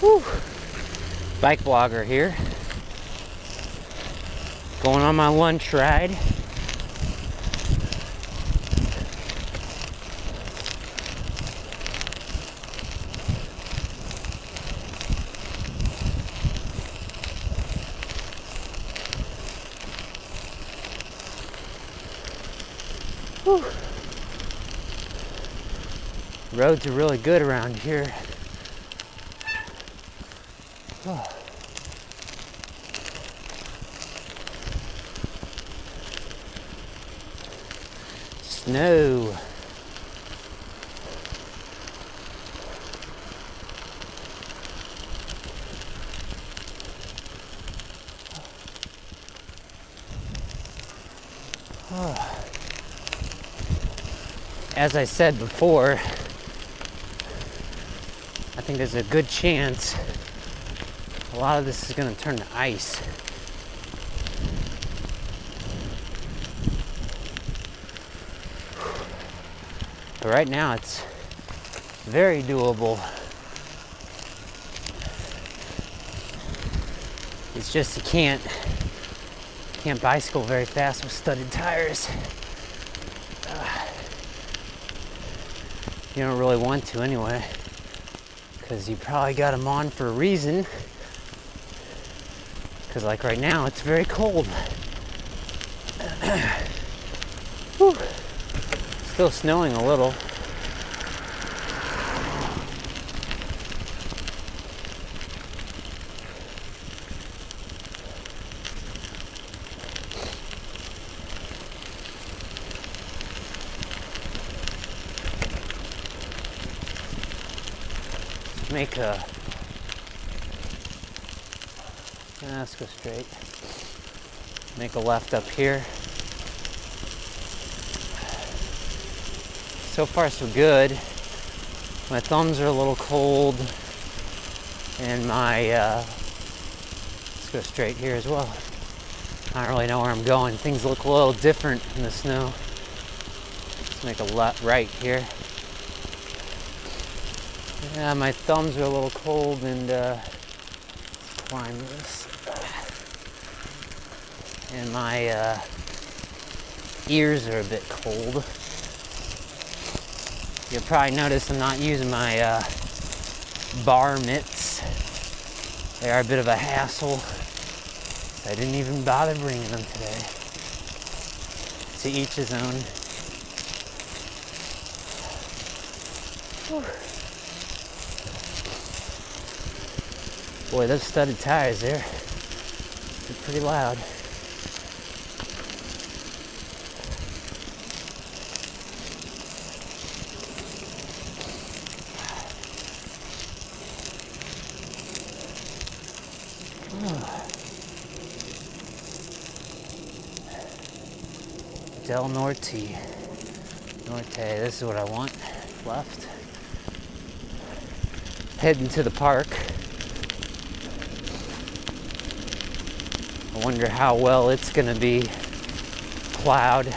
Whew. BikeBlogger here. Going on my lunch ride. Whew. Roads are really good around here. Oh. Snow. Oh. As I said before, I think there's a good chance a lot of this is going to turn to ice. But right now it's very doable. It's just you can't bicycle very fast with studded tires. You don't really want to anyway, because you probably got them on for a reason. Because like right now, it's very cold. Whew. Still snowing a little. Make a, let's go straight. Make a left up here. So far so good. My thumbs are a little cold, and my, let's go straight here as well. I don't really know where I'm going. Things look a little different in the snow. Let's make a left right here. Yeah, my thumbs are a little cold, and let's climb this. And my ears are a bit cold. You'll probably notice I'm not using my bar mitts. They are a bit of a hassle. I didn't even bother bringing them today. To each his own. Whew. Boy, those studded tires there, they're pretty loud. Del Norte, this is what I want, left. Heading to the park. I wonder how well it's gonna be plowed.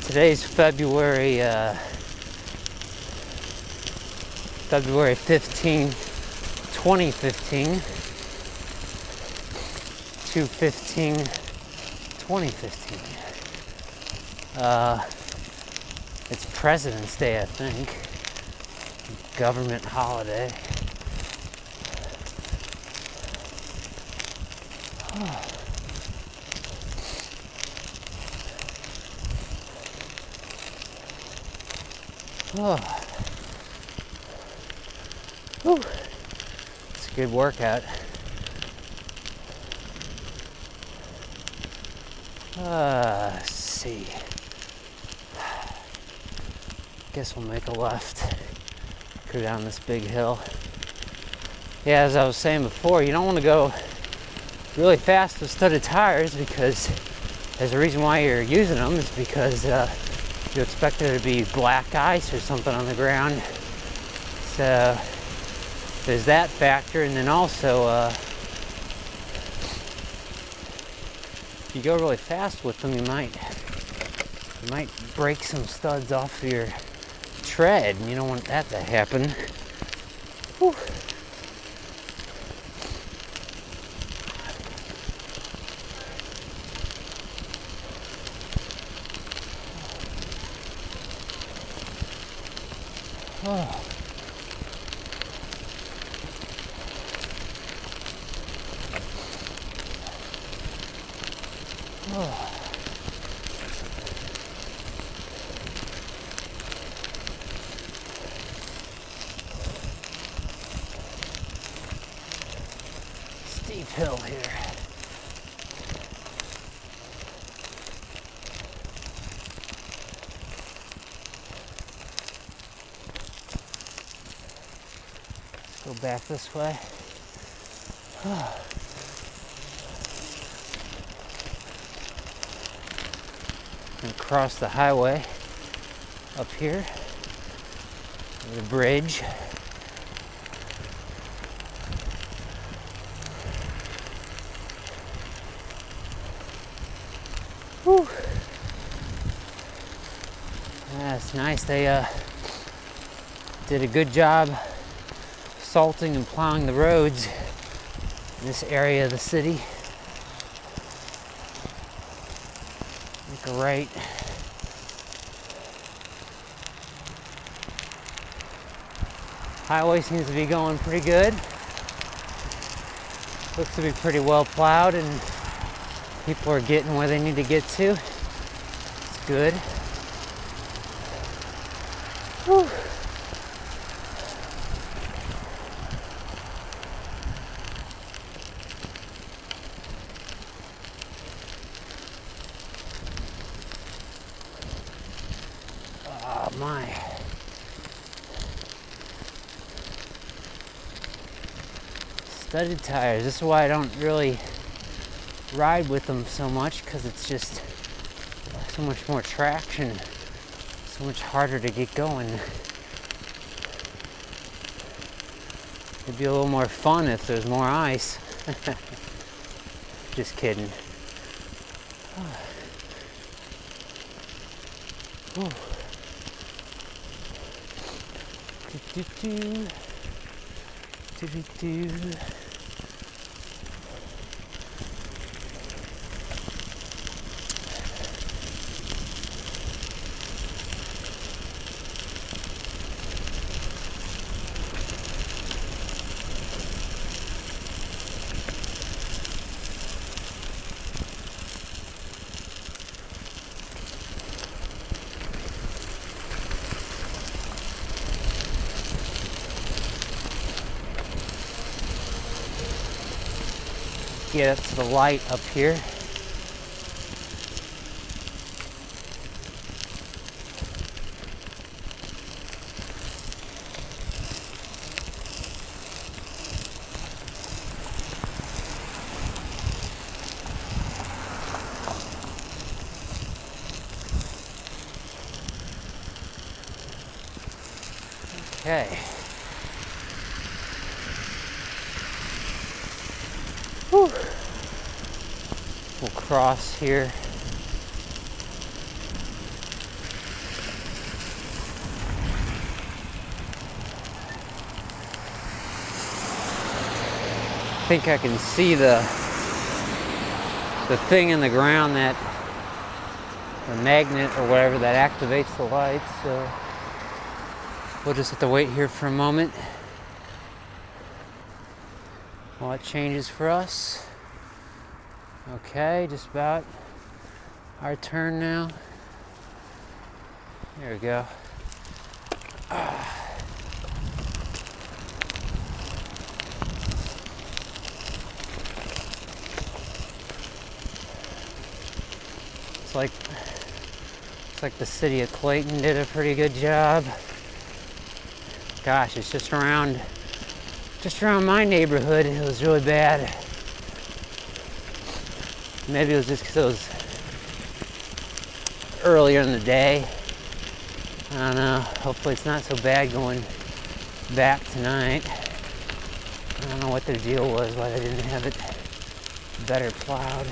Today's February 15, 2015. 2/15/2015. It's President's Day, I think. Government holiday. Oh. Whew. It's a good workout. Let's see. Guess we'll make a left. Go down this big hill. Yeah, as I was saying before, you don't want to go really fast with studded tires, because there's a reason why you're using them. Is because you expect there to be black ice or something on the ground. So there's that factor, and then also if you go really fast with them, you might break some studs off your tread, and you don't want that to happen. Whew. Oh. Oh. Steep hill here. Let's go back this way. Oh. And cross the highway up here, the bridge. Whew. That's nice. They did a good job salting and plowing the roads in this area of the city. Make a right. Highway seems to be going pretty good. Looks to be pretty well plowed and people are getting where they need to get to. It's good. Whew. Oh my. Studded tires. This is why I don't really ride with them so much, because it's just so much more traction, so much harder to get going. It'd be a little more fun if there's more ice. Just kidding. Oh. Get up to the light up here. Okay. Whew. We'll cross here. I think I can see the thing in the ground, that the magnet or whatever that activates the lights, so we'll just have to wait here for a moment while it changes for us. Okay, just about our turn now. There we go. It's like the city of Clayton did a pretty good job. Gosh, it's just around my neighborhood. It was really bad. Maybe it was just because it was earlier in the day. I don't know. Hopefully it's not so bad going back tonight. I don't know what their deal was, why they didn't have it better plowed.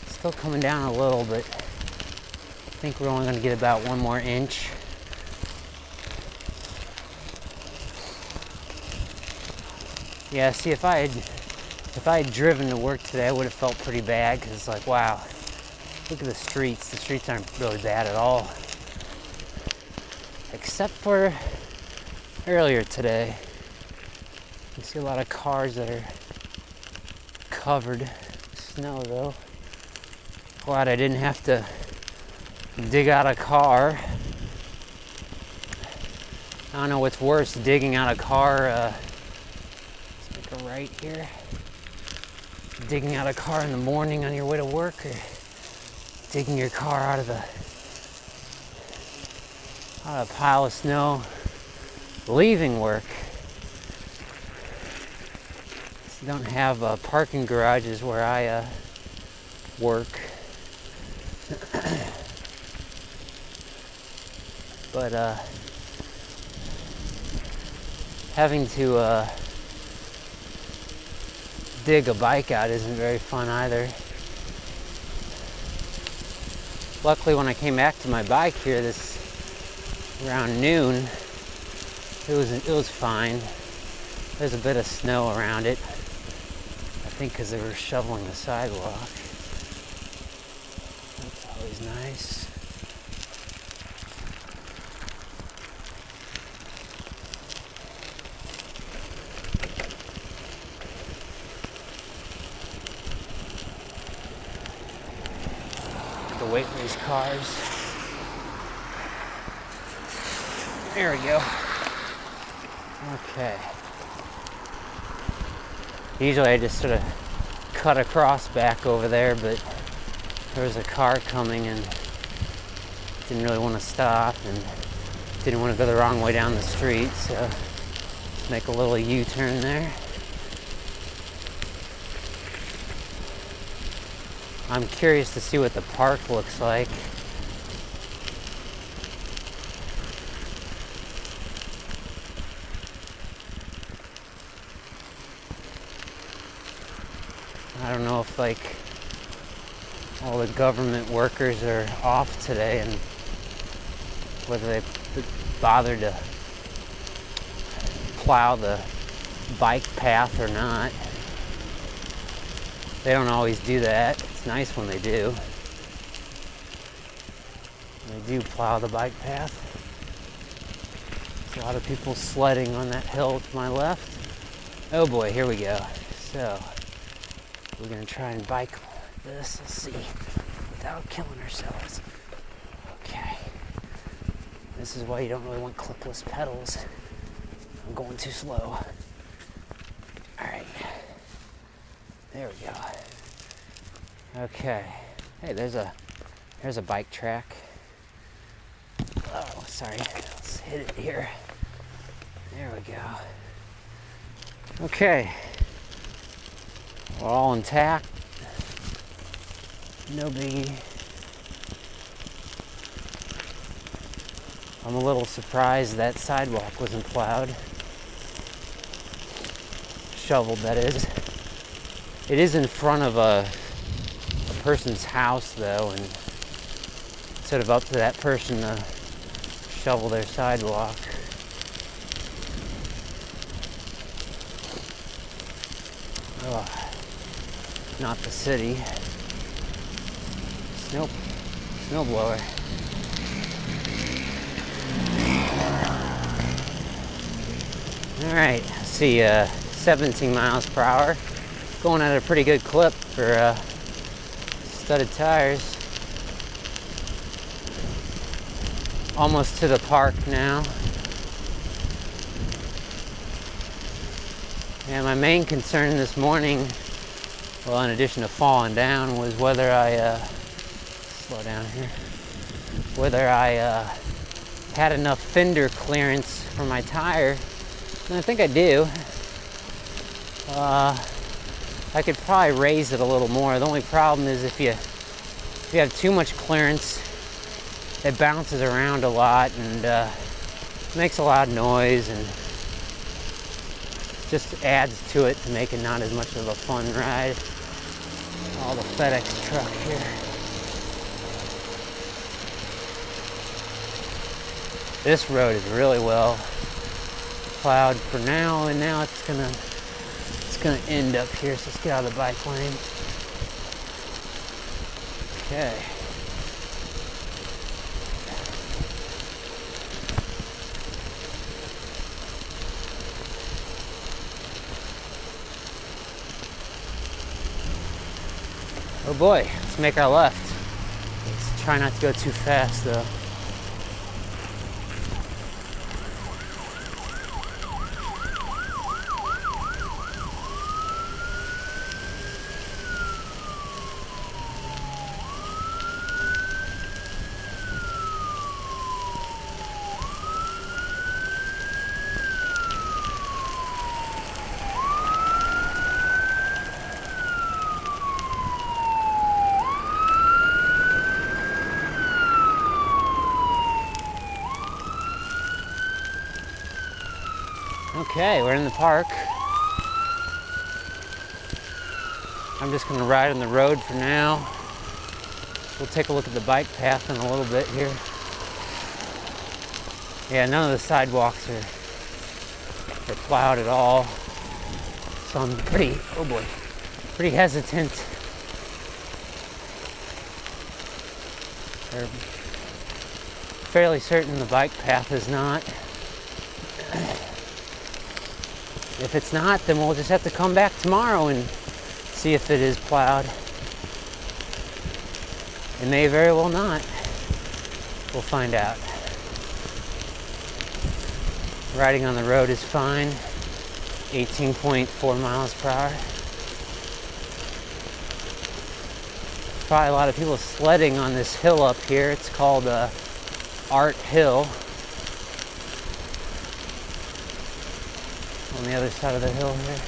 Still coming down a little, but I think we're only going to get about 1 more inch. Yeah, see, if I had driven to work today, I would have felt pretty bad, because it's like, wow, look at the streets. The streets aren't really bad at all. Except for earlier today. You see a lot of cars that are covered in snow, though. Glad I didn't have to dig out a car. I don't know what's worse, digging out a car. Let's make a right here. Digging out a car in the morning on your way to work, or digging your car out of a pile of snow leaving work. Don't have parking garages where I work. But having to dig a bike out isn't very fun either. Luckily, when I came back to my bike here around noon, it was fine. There's a bit of snow around it, I think because they were shoveling the sidewalk. That's always nice. To wait for these cars. There we go. Okay. Usually I just sort of cut across back over there, but there was a car coming and didn't really want to stop and didn't want to go the wrong way down the street, so make a little U-turn there. I'm curious to see what the park looks like. I don't know if like all the government workers are off today and whether they bother to plow the bike path or not. They don't always do that. It's nice when they do. They do plow the bike path. There's a lot of people sledding on that hill to my left. Oh boy, here we go. So, we're gonna try and bike this, let's see, without killing ourselves. Okay. This is why you don't really want clipless pedals. I'm going too slow. Alright. There we go. Okay. Hey, there's a bike track. Oh, sorry. Let's hit it here. There we go. Okay. We're all intact. No biggie. I'm a little surprised that sidewalk wasn't plowed. Shoveled, that is. It is in front of a person's house, though, and it's sort of up to that person to shovel their sidewalk. Oh, not the city. Snow blower. All right, let's see, 17 miles per hour. Going at a pretty good clip for studded tires. Almost to the park now. And my main concern this morning, well, in addition to falling down, was whether I slow down here, whether I had enough fender clearance for my tire, and I think I do. I could probably raise it a little more. The only problem is if you have too much clearance, it bounces around a lot and makes a lot of noise and just adds to it to make it not as much of a fun ride. All the FedEx truck here. This road is really well plowed for now, and now it's gonna It's gonna end up here, so let's get out of the bike lane. Okay. Oh boy, let's make our left. Let's try not to go too fast though. Okay, we're in the park. I'm just gonna ride on the road for now. We'll take a look at the bike path in a little bit here. Yeah, none of the sidewalks are plowed at all. So I'm pretty hesitant. Or fairly certain the bike path is not. If it's not, then we'll just have to come back tomorrow and see if it is plowed. It may very well not. We'll find out. Riding on the road is fine. 18.4 miles per hour. Probably a lot of people sledding on this hill up here. It's called Art Hill. On the other side of the hill here.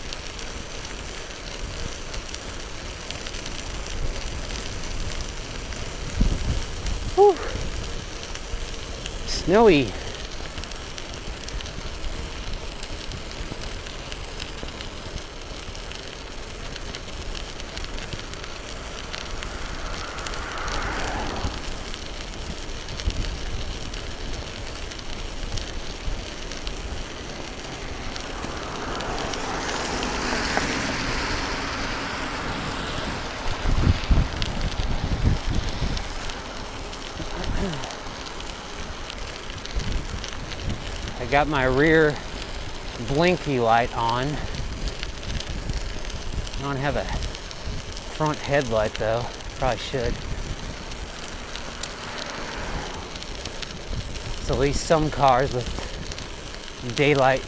Whew. Snowy. I got my rear blinky light on. I don't have a front headlight though. Probably should. So at least some cars with daylight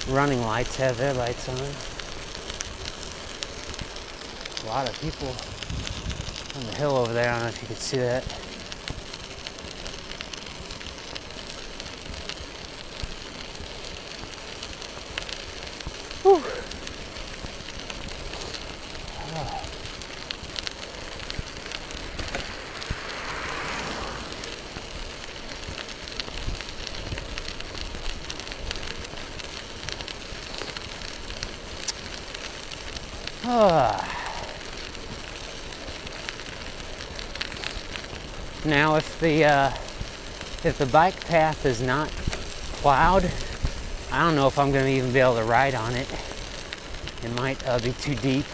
running lights have their lights on. A lot of people on the hill over there. I don't know if you can see that. Whew. Now, if the bike path is not plowed, I don't know if I'm going to even be able to ride on it. It might be too deep.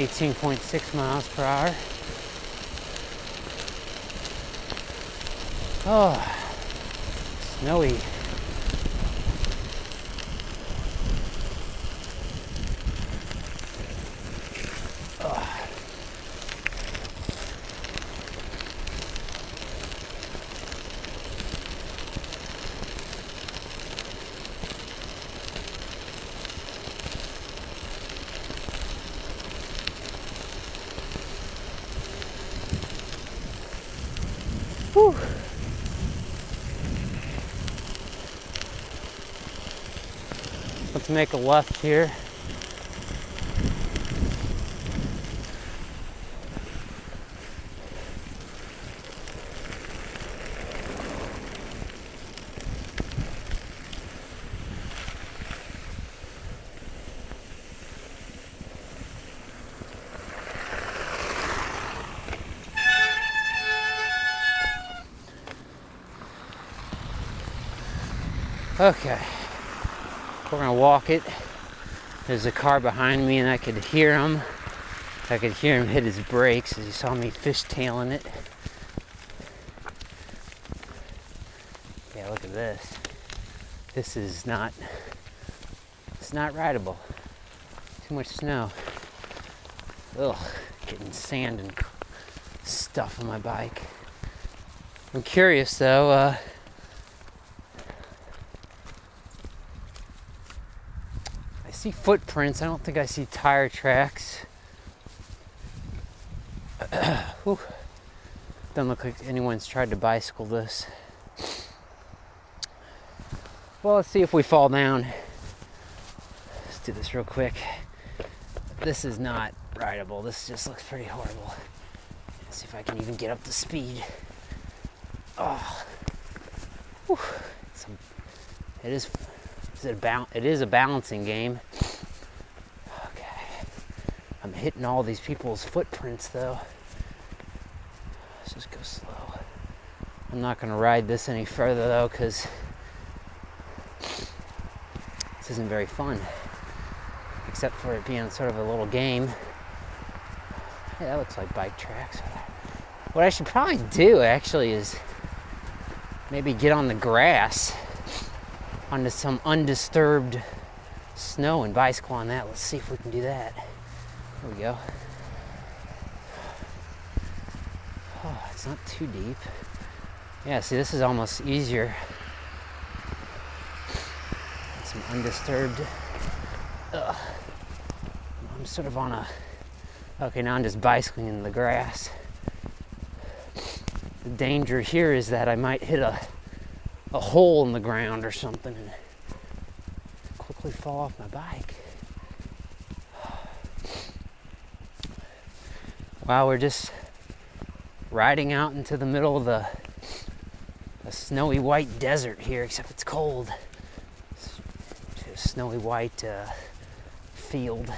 .6 miles per hour. Oh, snowy. Let's make a left here. Okay, we're gonna walk it. There's a car behind me and I could hear him. I could hear him hit his brakes as he saw me fishtailing it. Yeah, look at this. This is not, it's not rideable. Too much snow. Ugh, getting sand and stuff on my bike. I'm curious though, I see footprints. I don't think I see tire tracks. Doesn't look like anyone's tried to bicycle this. Well, let's see if we fall down. Let's do this real quick. This is not rideable. This just looks pretty horrible. Let's see if I can even get up to speed. Oh, whew. It is a balancing game. Okay, I'm hitting all these people's footprints though. Let's just go slow. I'm not gonna ride this any further though, because this isn't very fun, except for it being sort of a little game. Hey, that looks like bike tracks. What I should probably do actually is maybe get on the grass onto some undisturbed snow and bicycle on that. Let's see if we can do that. There we go. Oh, it's not too deep. Yeah, see, this is almost easier. Some undisturbed. Ugh. I'm sort of on a... Okay, now I'm just bicycling in the grass. The danger here is that I might hit a hole in the ground or something and quickly fall off my bike. Wow, we're just riding out into the middle of a snowy white desert here, except it's cold. It's a snowy white field.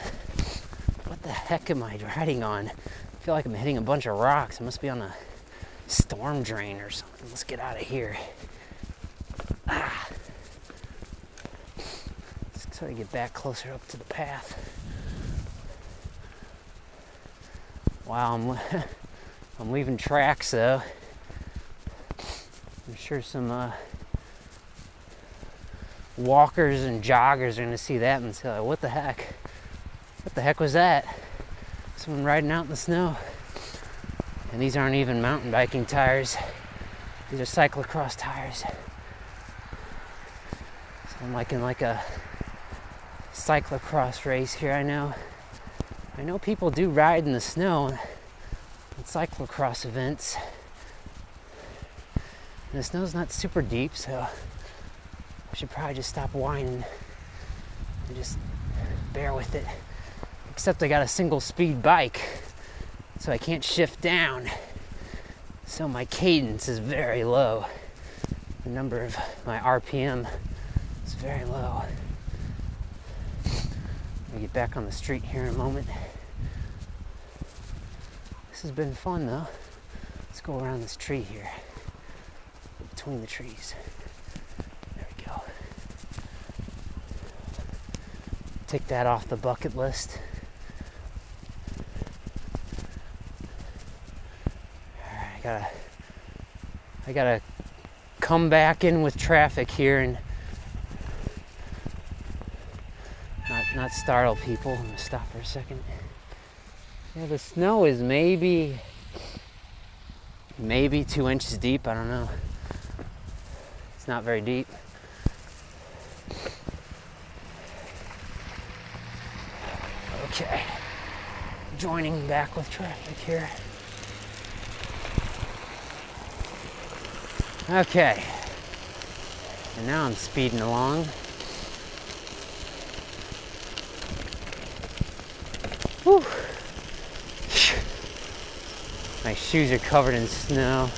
What the heck am I riding on? I feel like I'm hitting a bunch of rocks. It must be on a storm drain or something. Let's get out of here. Let's try to get back closer up to the path. Wow, I'm leaving tracks though. I'm sure some walkers and joggers are gonna see that and say, like, what the heck? What the heck was that? Someone riding out in the snow. And these aren't even mountain biking tires. These are cyclocross tires. So I'm like in like a cyclocross race here. I know people do ride in the snow at cyclocross events. And the snow's not super deep, so I should probably just stop whining and just bear with it. Except I got a single speed bike, so I can't shift down. So my cadence is very low. The number of my RPM is very low. I'll get back on the street here in a moment. This has been fun though. Let's go around this tree here. Between the trees. There we go. Take that off the bucket list. I gotta come back in with traffic here and not startle people. I'm gonna stop for a second. Yeah, the snow is maybe 2 inches deep. I don't know. It's not very deep. Okay, joining back with traffic here. Okay, and now I'm speeding along. Whew. My shoes are covered in snow.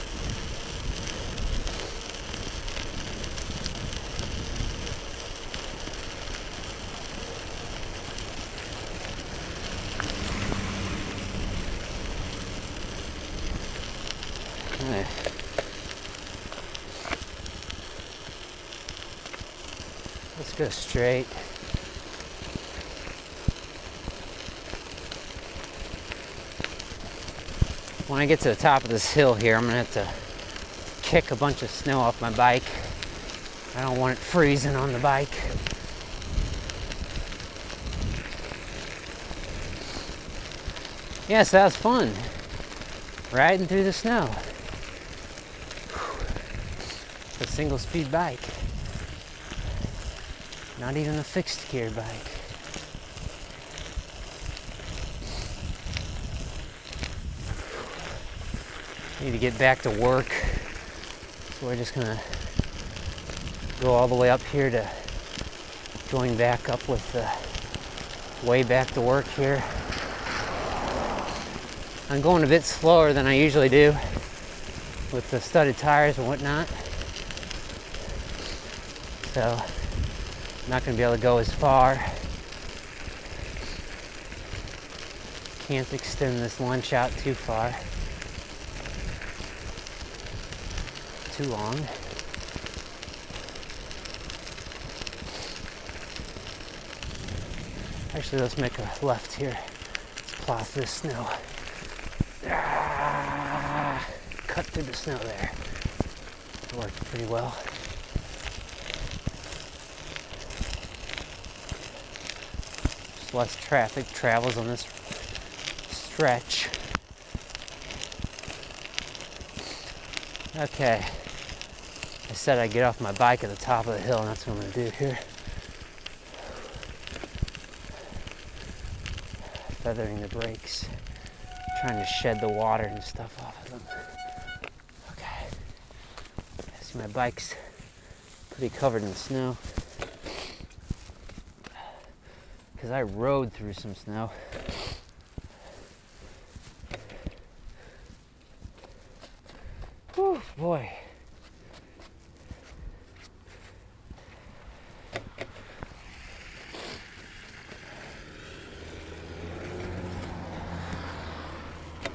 Okay. Let's go straight. When I get to the top of this hill here, I'm gonna have to kick a bunch of snow off my bike. I don't want it freezing on the bike. Yeah, so that was fun. Riding through the snow. It's a single speed bike. Not even a fixed gear bike. Need to get back to work. So we're just gonna go all the way up here to join back up with the way back to work here. I'm going a bit slower than I usually do with the studded tires and whatnot. So I'm not gonna be able to go as far. Can't extend this lunch out too far. Too long. Actually, let's make a left here. Let's plow through the snow. Cut through the snow there. It worked pretty well. Just less traffic travels on this stretch. Okay. I said I'd get off my bike at the top of the hill, and that's what I'm going to do here. Feathering the brakes. Trying to shed the water and stuff off of them. Okay. See, my bike's pretty covered in snow. Because I rode through some snow. Whew, boy.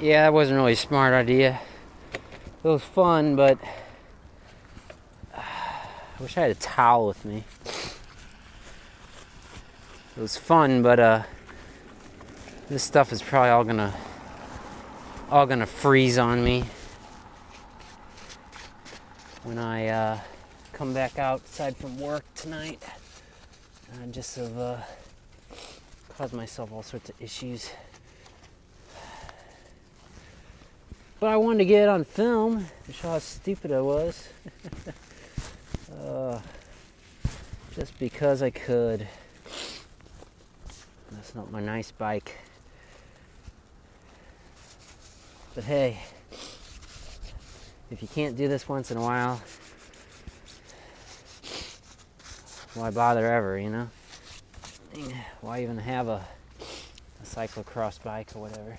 Yeah, that wasn't really a smart idea. It was fun, but I wish I had a towel with me. It was fun, but this stuff is probably all gonna freeze on me when I come back outside from work tonight. I just have caused myself all sorts of issues. But I wanted to get it on film to show how stupid I was. Just because I could. That's not my nice bike. But hey, if you can't do this once in a while, why bother ever, you know? Why even have a cyclocross bike or whatever?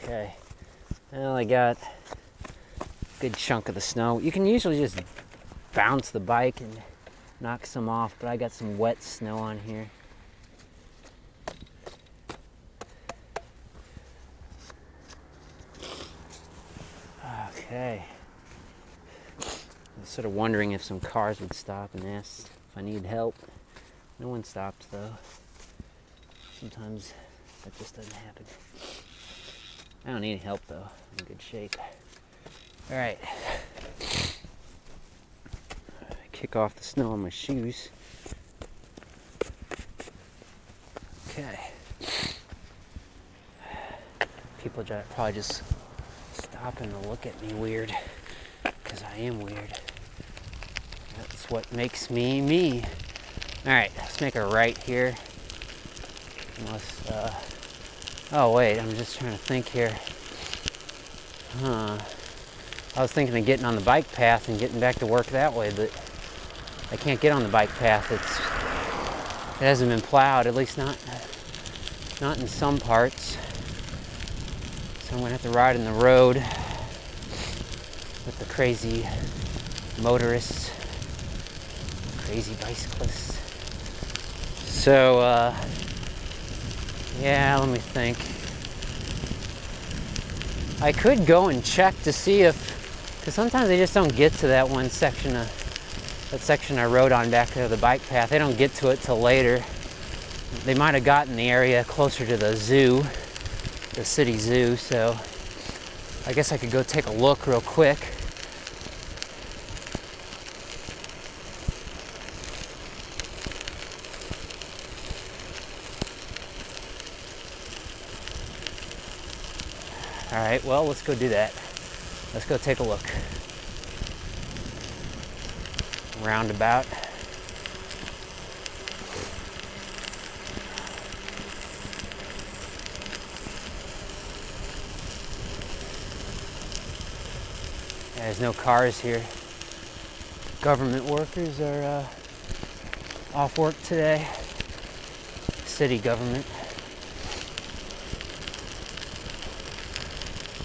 Okay, well, I got a good chunk of the snow. You can usually just bounce the bike and knock some off, but I got some wet snow on here. Okay. I was sort of wondering if some cars would stop and ask if I needed help. No one stopped, though. Sometimes that just doesn't happen. I don't need any help, though. I'm in good shape. All right. Kick off the snow on my shoes. Okay. People probably just stopping to look at me weird, because I am weird. That's what makes me me. All right, let's make a right here. Unless, oh wait, I'm just trying to think here. I was thinking of getting on the bike path and getting back to work that way, but I can't get on the bike path. It hasn't been plowed, at least not Not in some parts. So I'm gonna have to ride in the road with the crazy motorists, crazy bicyclists. So, yeah, let me think. I could go and check to see if, because sometimes they just don't get to that one section that section I rode on back to the bike path. They don't get to it till later. They might have gotten the area closer to the zoo, the city zoo, so I guess I could go take a look real quick. All right, well, let's go do that. Let's go take a look. Roundabout. There's no cars here. Government workers are off work today. City government.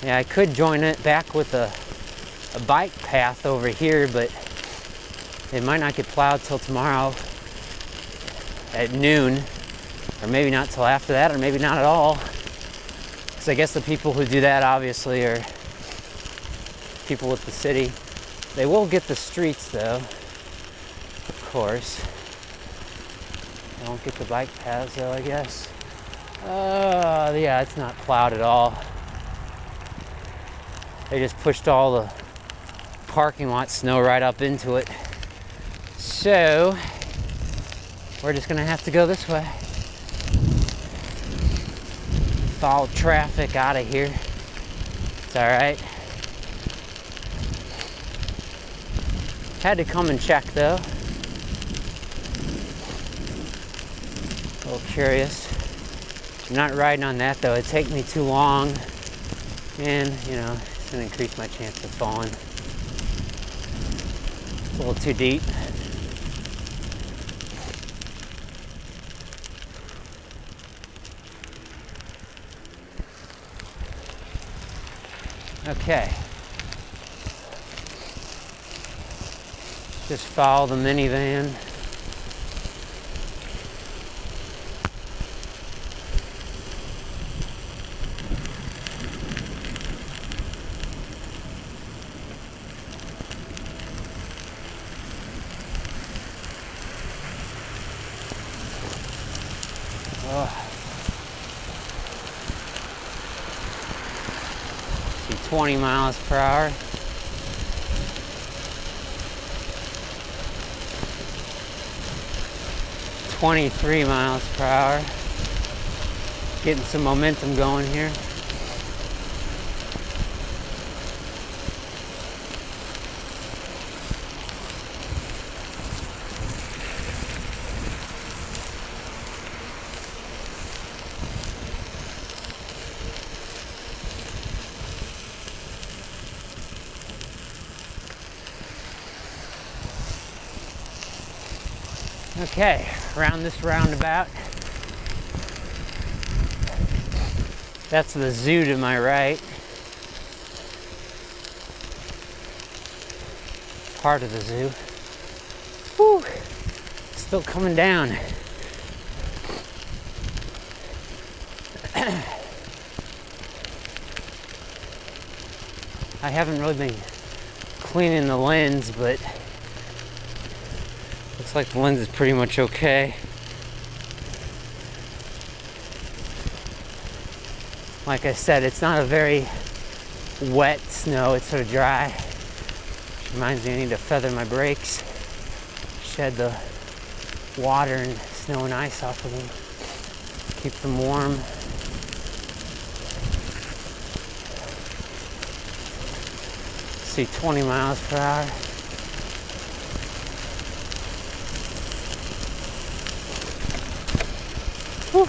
Yeah, I could join it back with a bike path over here, but it might not get plowed till tomorrow at noon, or maybe not till after that, or maybe not at all. Because I guess the people who do that obviously are people with the city. They will get the streets though, of course. They won't get the bike paths though, I guess. Yeah, it's not plowed at all. They just pushed all the parking lot snow right up into it. So, we're just gonna have to go this way. Follow traffic out of here. It's all right. Had to come and check though. A little curious. I'm not riding on that though. It'd take me too long. And, you know, it's gonna increase my chance of falling. It's a little too deep. Okay. Just follow the minivan. See, 20 miles per hour. $23 miles per hour. Getting some momentum going here. Okay, around this roundabout. That's the zoo to my right. Part of the zoo. Whew, still coming down. I haven't really been cleaning the lens, but looks like the lens is pretty much okay. Like I said, it's not a very wet snow, it's sort of dry. Which reminds me I need to feather my brakes, shed the water and snow and ice off of them, keep them warm. See, 20 miles per hour. Whew.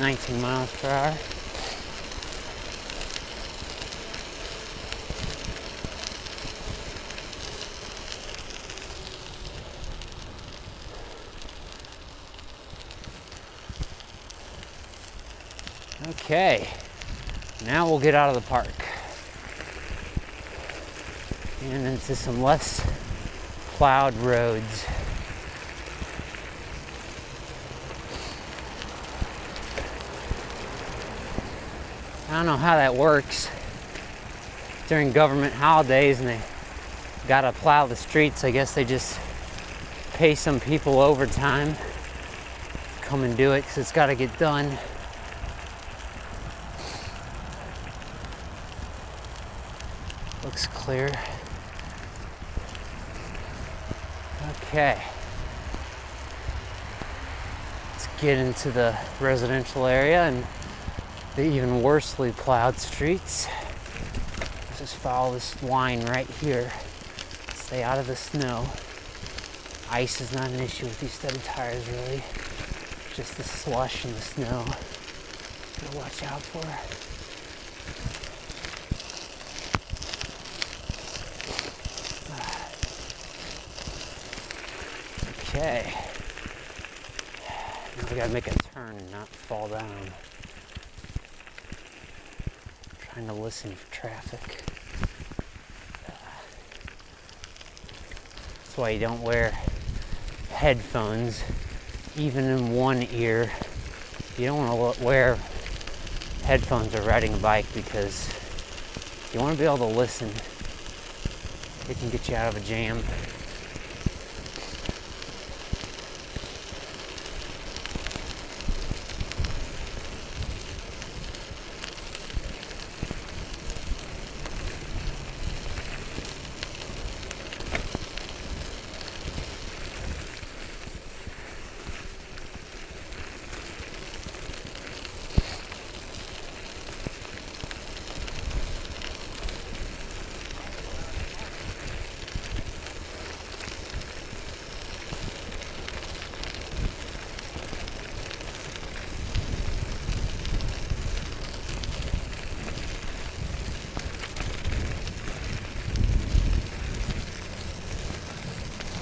19 miles per hour. Okay, now we'll get out of the park and into some less plowed roads. I don't know how that works during government holidays and they gotta plow the streets. I guess they just pay some people overtime to come and do it because it's gotta get done. Looks clear. Okay. Let's get into the residential area and the even worsely plowed streets. Let's just follow this line right here. Stay out of the snow. Ice is not an issue with these studded tires, really. Just the slush and the snow. Gotta watch out for. Okay. Now we gotta make a turn and not fall down. Trying to listen for traffic. That's why you don't wear headphones, even in one ear. You don't want to wear headphones or riding a bike because you want to be able to listen. It can get you out of a jam.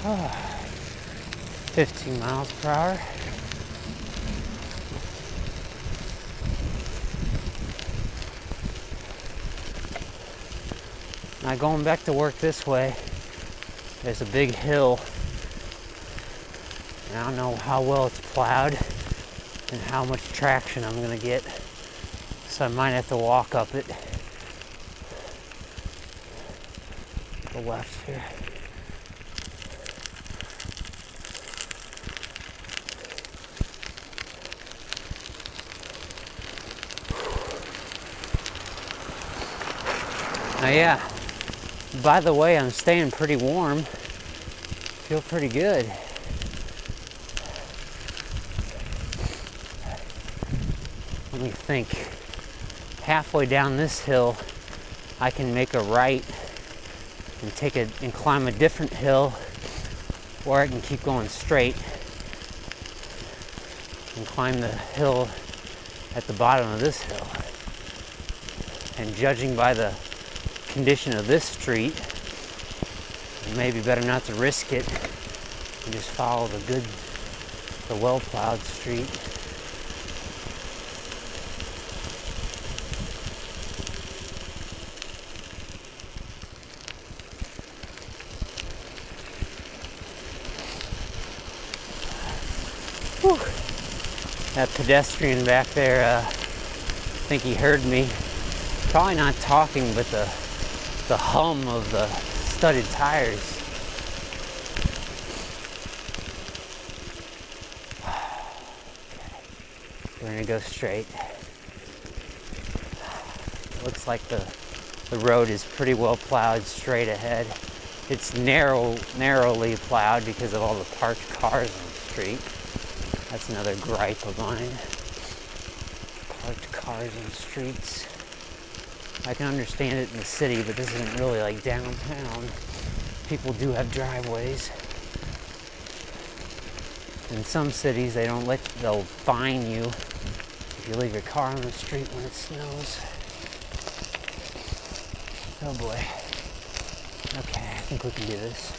Oh, 15 miles per hour. Now going back to work this way, there's a big hill. And I don't know how well it's plowed and how much traction I'm gonna get. So I might have to walk up it. To the left here. Now yeah, by the way, I'm staying pretty warm. Feel pretty good. Let me think. Halfway down this hill, I can make a right and climb a different hill, or I can keep going straight and climb the hill at the bottom of this hill. And judging by the condition of this street, it may be better not to risk it and just follow the well-plowed street. Whew. That pedestrian back there, I think he heard me. Probably not talking, but the hum of the studded tires. Okay. We're gonna go straight. Looks like the road is pretty well plowed straight ahead. It's narrowly plowed because of all the parked cars on the street. That's another gripe of mine. Parked cars on the streets. I can understand it in the city, but this isn't really like downtown. People do have driveways. In some cities, they'll fine you if you leave your car on the street when it snows. Oh boy. Okay, I think we can do this.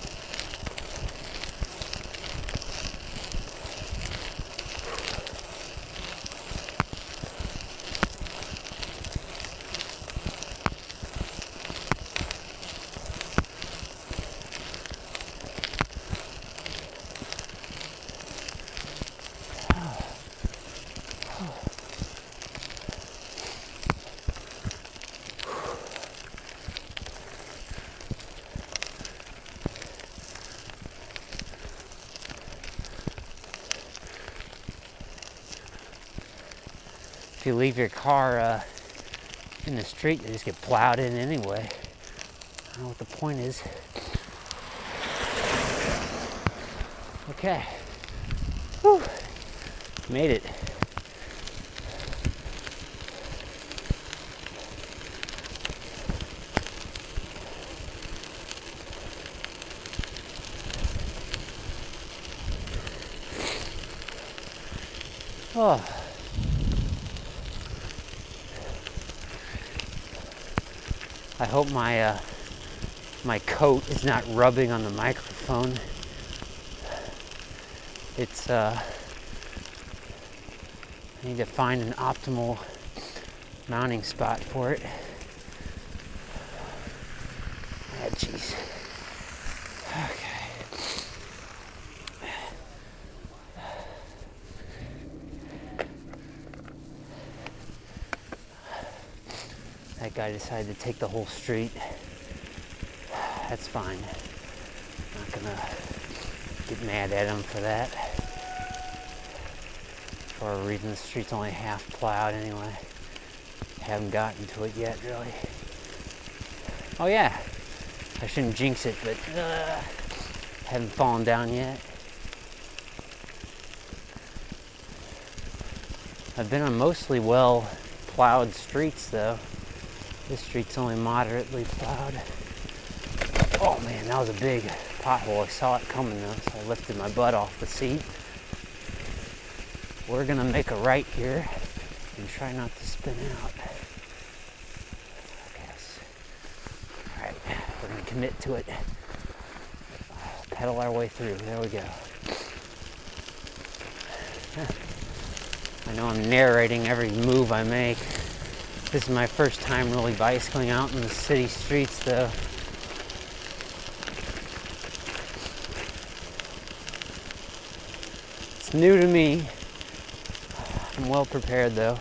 If you leave your car in the street, they just get plowed in anyway. I don't know what the point is. Okay. Whew. Made it. Oh. I hope my my coat is not rubbing on the microphone. It's I need to find an optimal mounting spot for it. Ah, jeez. Okay. That guy decided to take the whole street. That's fine. I'm not gonna get mad at him for that. For a reason, the street's only half plowed anyway. Haven't gotten to it yet, really. Oh yeah, I shouldn't jinx it, but haven't fallen down yet. I've been on mostly well plowed streets though. This street's only moderately plowed. Oh man, that was a big pothole. I saw it coming though, so I lifted my butt off the seat. We're gonna make a right here and try not to spin out. Okay. All right, we're gonna commit to it. Pedal our way through. There we go. I know I'm narrating every move I make. This is my first time really bicycling out in the city streets though. It's new to me. I'm well prepared though.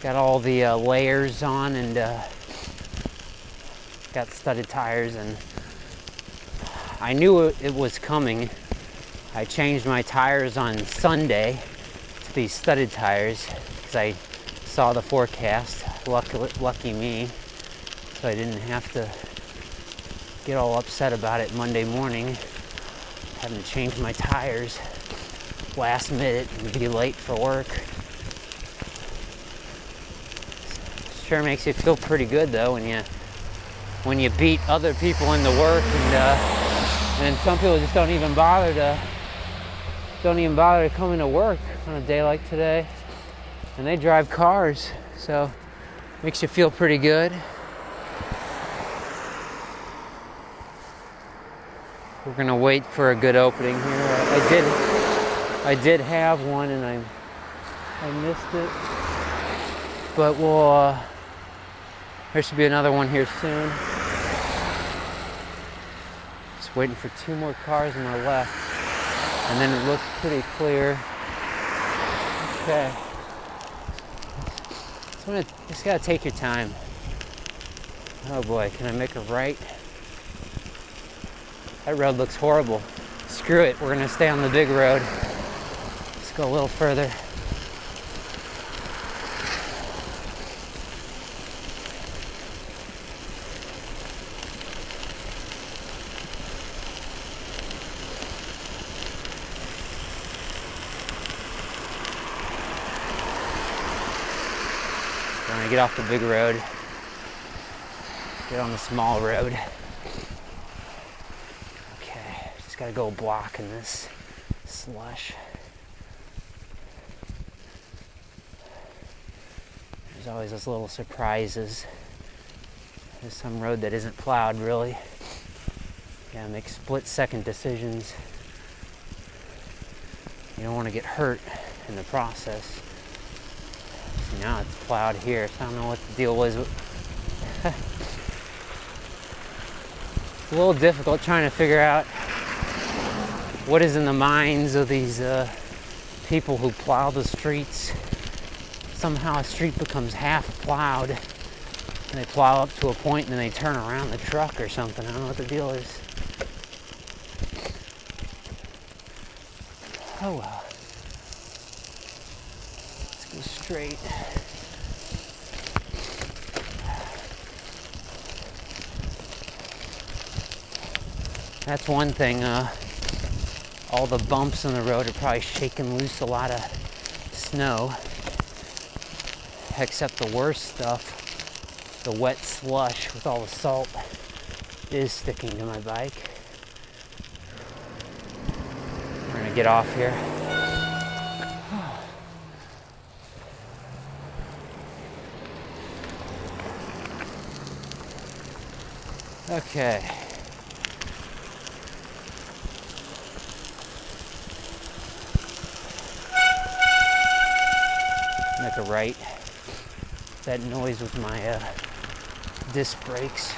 Got all the layers on and got studded tires, and I knew it was coming. I changed my tires on Sunday to these studded tires because I saw the forecast. Lucky me. So I didn't have to get all upset about it Monday morning, having to change my tires last minute and be late for work. Sure makes you feel pretty good though when you beat other people into work, and some people just don't even bother to come into work on a day like today, and they drive cars, so makes you feel pretty good. We're gonna wait for a good opening here. I did have one and I missed it, but there should be another one here soon. Just waiting for 2 more cars on my left, and then it looks pretty clear. Okay. Just gotta take your time. Oh boy, can I make a right? That road looks horrible. Screw it, we're gonna stay on the big road. Let's go a little further. We're gonna get off the big road. Get on the small road. Okay, just gotta go a block in this slush. There's always those little surprises. There's some road that isn't plowed really. You gotta make split-second decisions. You don't want to get hurt in the process. See, now it's plowed here, so I don't know what the deal was. It's a little difficult trying to figure out what is in the minds of these people who plow the streets. Somehow a street becomes half plowed and they plow up to a point and then they turn around the truck or something. I don't know what the deal is. Oh well. Let's go straight. That's one thing. All the bumps in the road are probably shaking loose a lot of snow. Except the worst stuff, the wet slush with all the salt, is sticking to my bike. We're gonna get off here. Okay. Make a right. That noise with my disc brakes.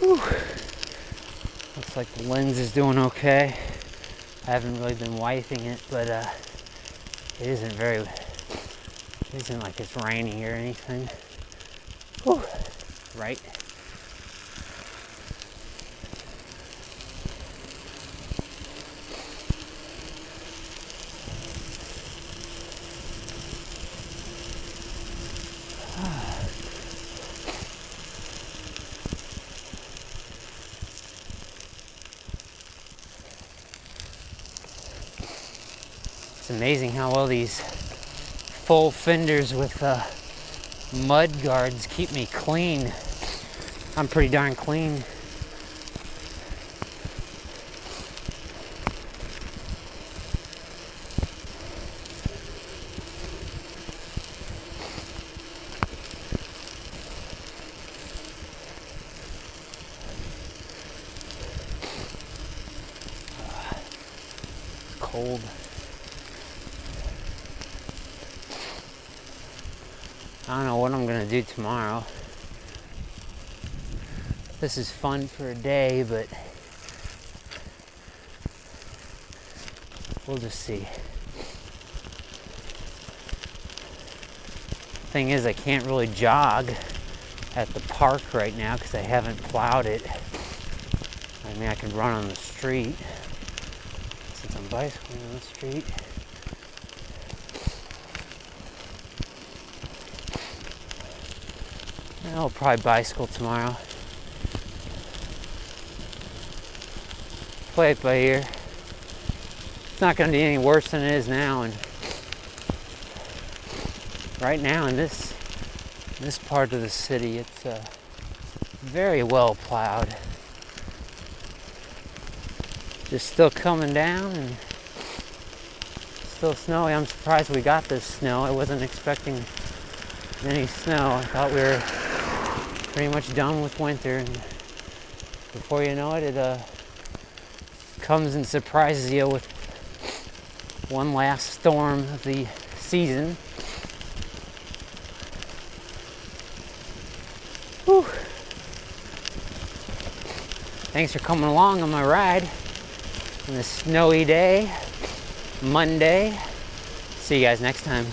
Whew. Looks like the lens is doing okay. I haven't really been wiping it, but it isn't like it's raining or anything. Whew. Right. It's amazing how well these full fenders with mud guards keep me clean. I'm pretty darn clean. Cold. I don't know what I'm gonna do tomorrow. This is fun for a day, but we'll just see. Thing is, I can't really jog at the park right now because I haven't plowed it. I mean, I can run on the street since I'm bicycling on the street. I'll probably bicycle tomorrow. Play it by ear. It's not going to be any worse than it is now. And right now in this part of the city, it's very well plowed. Just still coming down and still snowy. I'm surprised we got this snow. I wasn't expecting any snow. I thought we were pretty much done with winter, and before you know it, it comes and surprises you with one last storm of the season. Whew. Thanks for coming along on my ride on this snowy day, Monday. See you guys next time.